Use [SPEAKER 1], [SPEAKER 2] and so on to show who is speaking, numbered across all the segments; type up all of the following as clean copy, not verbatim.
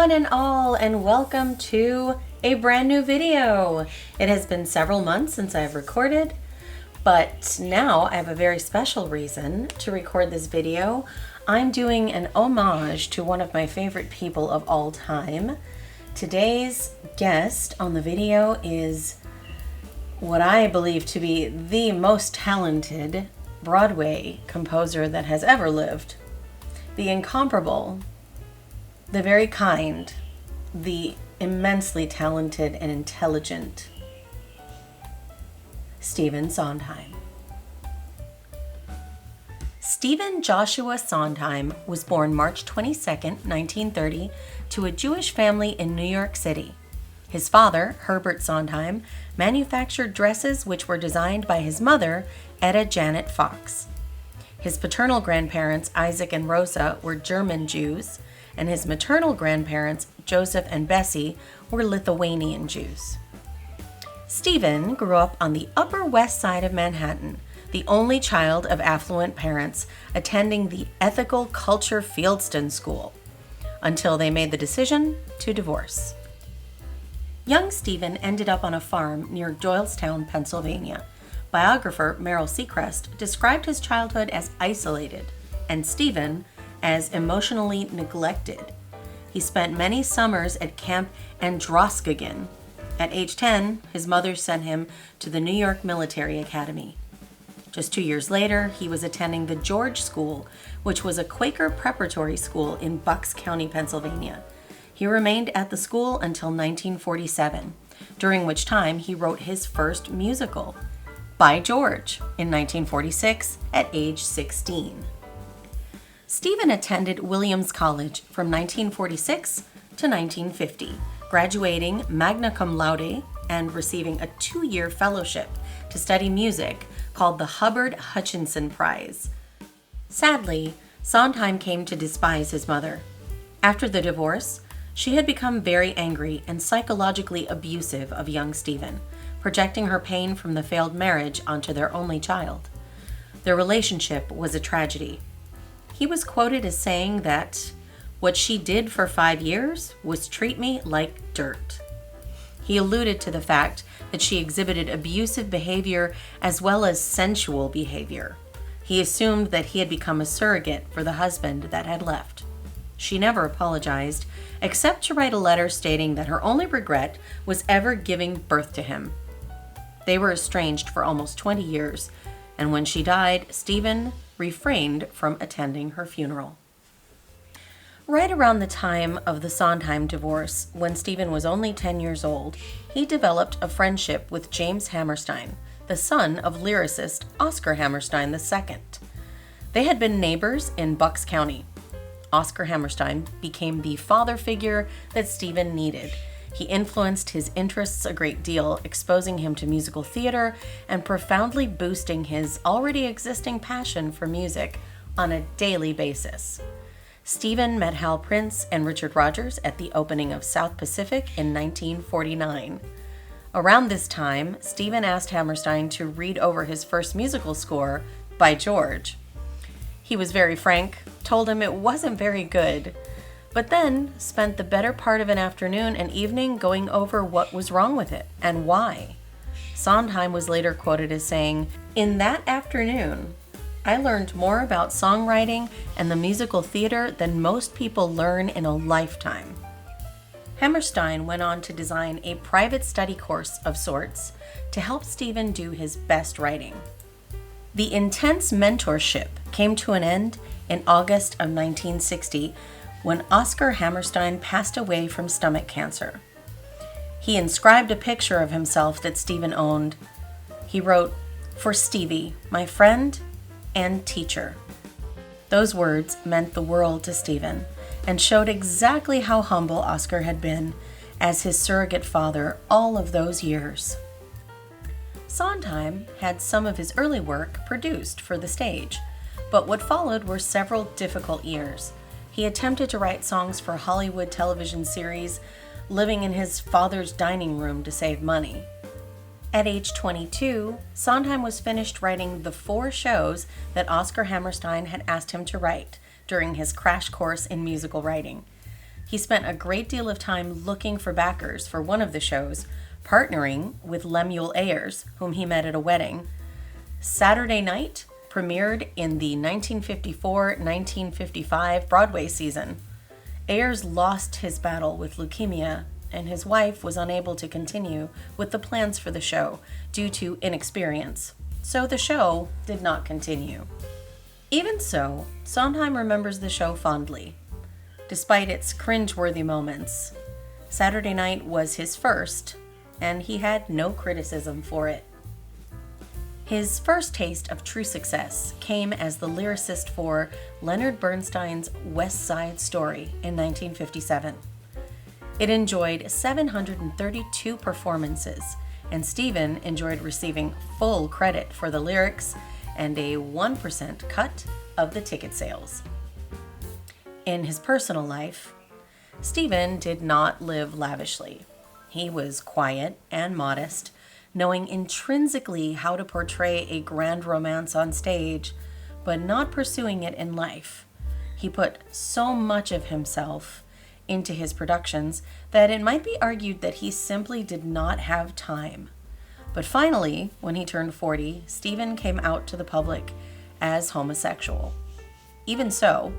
[SPEAKER 1] one and all, and welcome to a brand new video. It has been several months since I've recorded, but now I have a very special reason to record this video. I'm doing an homage to one of my favorite people of all time. Today's guest on the video is what I believe to be the most talented Broadway composer that has ever lived. The incomparable, the very kind, the immensely talented and intelligent Stephen Sondheim. Stephen Joshua Sondheim was born March 22, 1930, to a Jewish family in New York City. His father, Herbert Sondheim, manufactured dresses which were designed by his mother, Etta Janet Fox. His paternal grandparents, Isaac and Rosa, were German Jews, and his maternal grandparents, Joseph and Bessie, were Lithuanian Jews. Stephen grew up on the Upper West Side of Manhattan, the only child of affluent parents attending the Ethical Culture Fieldston School, until they made the decision to divorce. Young Stephen ended up on a farm near Doylestown, Pennsylvania. Biographer Meryl Seacrest described his childhood as isolated, and Stephen as emotionally neglected. He spent many summers at Camp Androscoggin. At age 10, his mother sent him to the New York Military Academy. Just 2 years later, he was attending the George School, which was a Quaker preparatory school in Bucks County, Pennsylvania. He remained at the school until 1947, during which time he wrote his first musical, By George, in 1946 at age 16. Stephen attended Williams College from 1946 to 1950, graduating magna cum laude and receiving a 2-year fellowship to study music called the Hubbard Hutchinson Prize. Sadly, Sondheim came to despise his mother. After the divorce, she had become very angry and psychologically abusive of young Stephen, projecting her pain from the failed marriage onto their only child. Their relationship was a tragedy. He was quoted as saying that what she did for 5 years was treat me like dirt. He alluded to the fact that she exhibited abusive behavior as well as sensual behavior. He assumed that he had become a surrogate for the husband that had left. She never apologized, except to write a letter stating that her only regret was ever giving birth to him. They were estranged for almost 20 years, and when she died, Stephen refrained from attending her funeral. Right around the time of the Sondheim divorce, when Stephen was only 10 years old, he developed a friendship with James Hammerstein, the son of lyricist Oscar Hammerstein II. They had been neighbors in Bucks County. Oscar Hammerstein became the father figure that Stephen needed. He influenced his interests a great deal, exposing him to musical theater and profoundly boosting his already existing passion for music on a daily basis. Stephen met Hal Prince and Richard Rodgers at the opening of South Pacific in 1949. Around this time, Stephen asked Hammerstein to read over his first musical score, By George. He was very frank, told him it wasn't very good, but then spent the better part of an afternoon and evening going over what was wrong with it and why. Sondheim was later quoted as saying, "In that afternoon, I learned more about songwriting and the musical theater than most people learn in a lifetime." Hammerstein went on to design a private study course of sorts to help Stephen do his best writing. The intense mentorship came to an end in August of 1960 when Oscar Hammerstein passed away from stomach cancer. He inscribed a picture of himself that Stephen owned. He wrote, "For Stevie, my friend and teacher." Those words meant the world to Stephen and showed exactly how humble Oscar had been as his surrogate father all of those years. Sondheim had some of his early work produced for the stage, but what followed were several difficult years. He attempted to write songs for a Hollywood television series, living in his father's dining room to save money. At age 22, Sondheim was finished writing the 4 shows that Oscar Hammerstein had asked him to write during his crash course in musical writing. He spent a great deal of time looking for backers for one of the shows, partnering with Lemuel Ayres, whom he met at a wedding. Saturday Night premiered in the 1954-1955 Broadway season. Ayres lost his battle with leukemia, and his wife was unable to continue with the plans for the show due to inexperience, so the show did not continue. Even so, Sondheim remembers the show fondly. Despite its cringeworthy moments, Saturday Night was his first, and he had no criticism for it. His first taste of true success came as the lyricist for Leonard Bernstein's West Side Story in 1957. It enjoyed 732 performances, and Stephen enjoyed receiving full credit for the lyrics and a 1% cut of the ticket sales. In his personal life, Stephen did not live lavishly. He was quiet and modest, knowing intrinsically how to portray a grand romance on stage, but not pursuing it in life. He put so much of himself into his productions that it might be argued that he simply did not have time. But finally, when he turned 40, Stephen came out to the public as homosexual. Even so,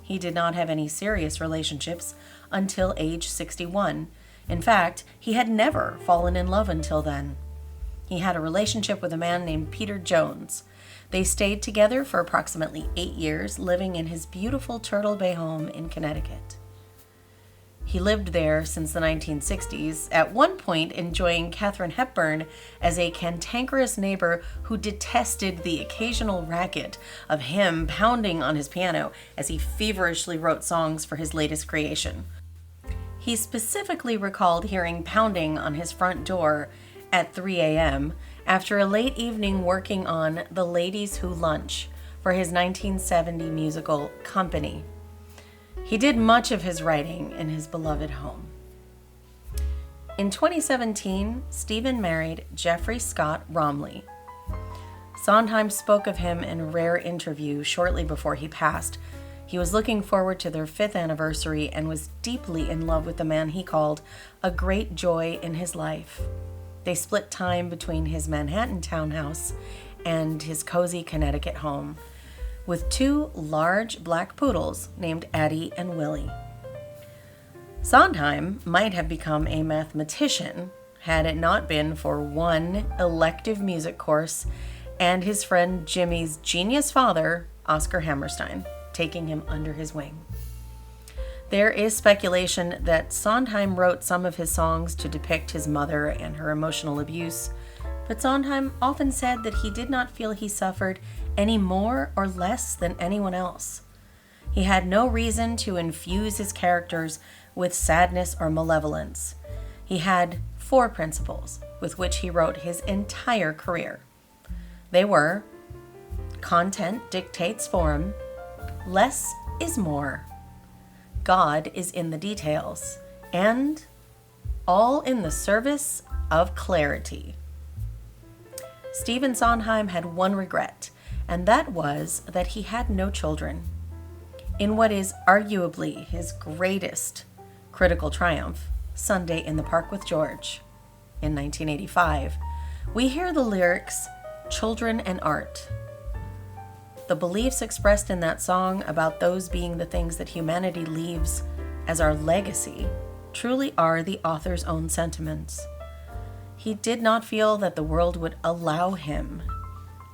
[SPEAKER 1] he did not have any serious relationships until age 61. In fact, he had never fallen in love until then. He had a relationship with a man named Peter Jones. They stayed together for approximately 8 years, living in his beautiful Turtle Bay home in Connecticut. He lived there since the 1960s, at one point enjoying Katharine Hepburn as a cantankerous neighbor who detested the occasional racket of him pounding on his piano as he feverishly wrote songs for his latest creation. He specifically recalled hearing pounding on his front door at 3 a.m. after a late evening working on The Ladies Who Lunch for his 1970 musical Company. He did much of his writing in his beloved home. In 2017, Stephen married Jeffrey Scott Romley. Sondheim spoke of him in a rare interview shortly before he passed. He was looking forward to their 5th anniversary and was deeply in love with the man he called a great joy in his life. They split time between his Manhattan townhouse and his cozy Connecticut home, with 2 large black poodles named Addie and Willie. Sondheim might have become a mathematician had it not been for one elective music course and his friend Jimmy's genius father, Oscar Hammerstein, taking him under his wing. There is speculation that Sondheim wrote some of his songs to depict his mother and her emotional abuse, but Sondheim often said that he did not feel he suffered any more or less than anyone else. He had no reason to infuse his characters with sadness or malevolence. He had 4 principles with which he wrote his entire career. They were: content dictates form, less is more, God is in the details, and all in the service of clarity. Stephen Sondheim had one regret, and that was that he had no children. In what is arguably his greatest critical triumph, Sunday in the Park with George, in 1985, we hear the lyrics, "Children and Art." The beliefs expressed in that song about those being the things that humanity leaves as our legacy truly are the author's own sentiments. He did not feel that the world would allow him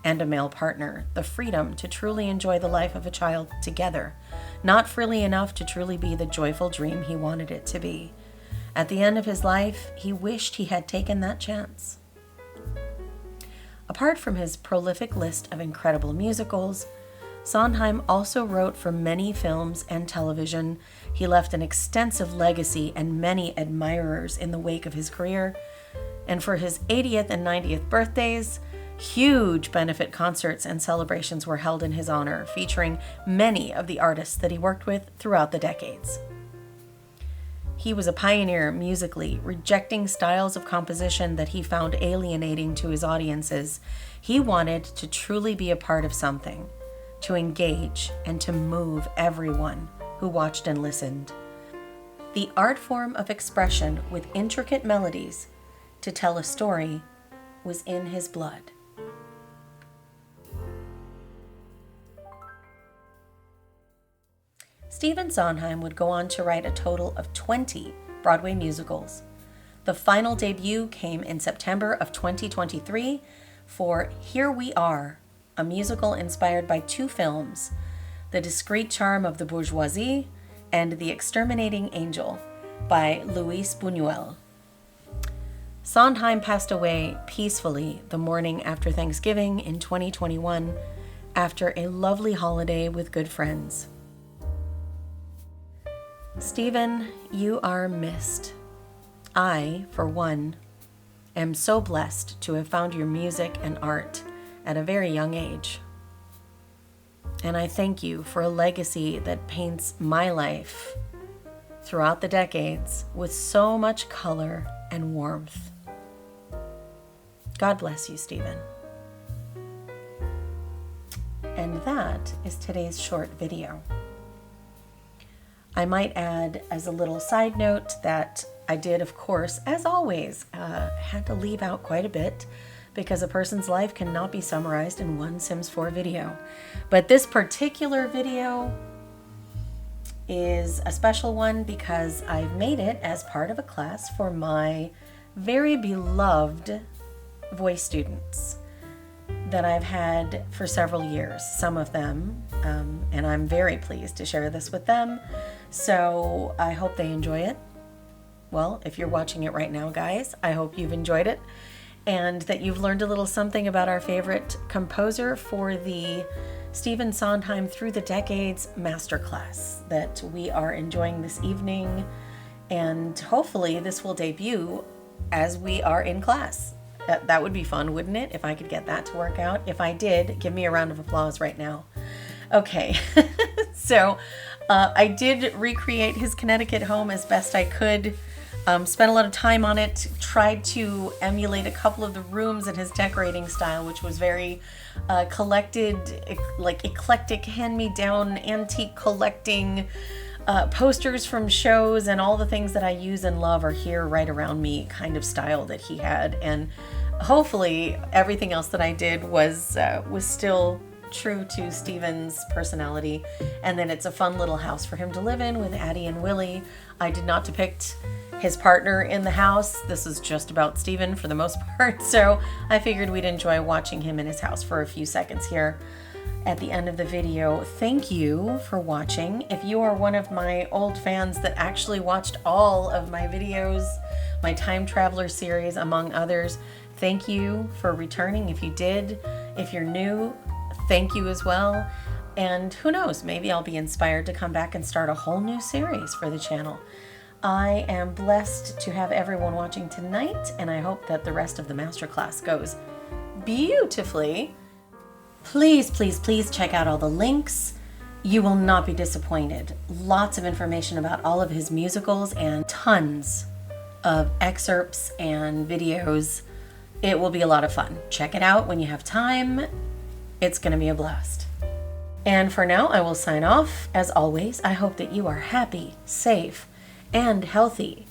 [SPEAKER 1] and a male partner the freedom to truly enjoy the life of a child together, not freely enough to truly be the joyful dream he wanted it to be. At the end of his life, he wished he had taken that chance. Apart from his prolific list of incredible musicals, Sondheim also wrote for many films and television. He left an extensive legacy and many admirers in the wake of his career. And for his 80th and 90th birthdays, huge benefit concerts and celebrations were held in his honor, featuring many of the artists that he worked with throughout the decades. He was a pioneer musically, rejecting styles of composition that he found alienating to his audiences. He wanted to truly be a part of something, to engage and to move everyone who watched and listened. The art form of expression with intricate melodies to tell a story was in his blood. Stephen Sondheim would go on to write a total of 20 Broadway musicals. The final debut came in September of 2023 for Here We Are, a musical inspired by two films, The Discreet Charm of the Bourgeoisie and The Exterminating Angel by Luis Buñuel. Sondheim passed away peacefully the morning after Thanksgiving in 2021 after a lovely holiday with good friends. Stephen, you are missed. I, for one, am so blessed to have found your music and art at a very young age. And I thank you for a legacy that paints my life throughout the decades with so much color and warmth. God bless you, Stephen. And that is today's short video. I might add as a little side note that I did, of course, as always, had to leave out quite a bit because a person's life cannot be summarized in one Sims 4 video. But this particular video is a special one because I've made it as part of a class for my very beloved voice students that I've had for several years, some of them, and I'm very pleased to share this with them. So I hope they enjoy it. Well, if you're watching it right now, guys, I hope you've enjoyed it and that you've learned a little something about our favorite composer for the Stephen Sondheim Through the Decades Masterclass that we are enjoying this evening. And hopefully this will debut as we are in class. That would be fun, wouldn't it, if I could get that to work out? If I did, give me a round of applause right now. Okay, so I did recreate his Connecticut home as best I could. Spent a lot of time on it, tried to emulate a couple of the rooms in his decorating style, which was very collected, like eclectic, hand-me-down, antique collecting, posters from shows, and all the things that I use and love are here right around me kind of style that he had. And hopefully everything else that I did was still true to Stephen's personality, and then it's a fun little house for him to live in with Addie and Willie. I did not depict his partner in the house. This is just about Stephen for the most part, so I figured we'd enjoy watching him in his house for a few seconds here at the end of the video. Thank you for watching. If you are one of my old fans that actually watched all of my videos, my Time Traveler series among others, thank you for returning. If you did, if you're new, thank you as well. And who knows, maybe I'll be inspired to come back and start a whole new series for the channel. I am blessed to have everyone watching tonight, and I hope that the rest of the masterclass goes beautifully. Please, please, please check out all the links. You will not be disappointed. Lots of information about all of his musicals and tons of excerpts and videos. It will be a lot of fun. Check it out when you have time. It's going to be a blast. And for now, I will sign off. As always, I hope that you are happy, safe, and healthy,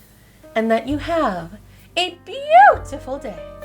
[SPEAKER 1] and that you have a beautiful day.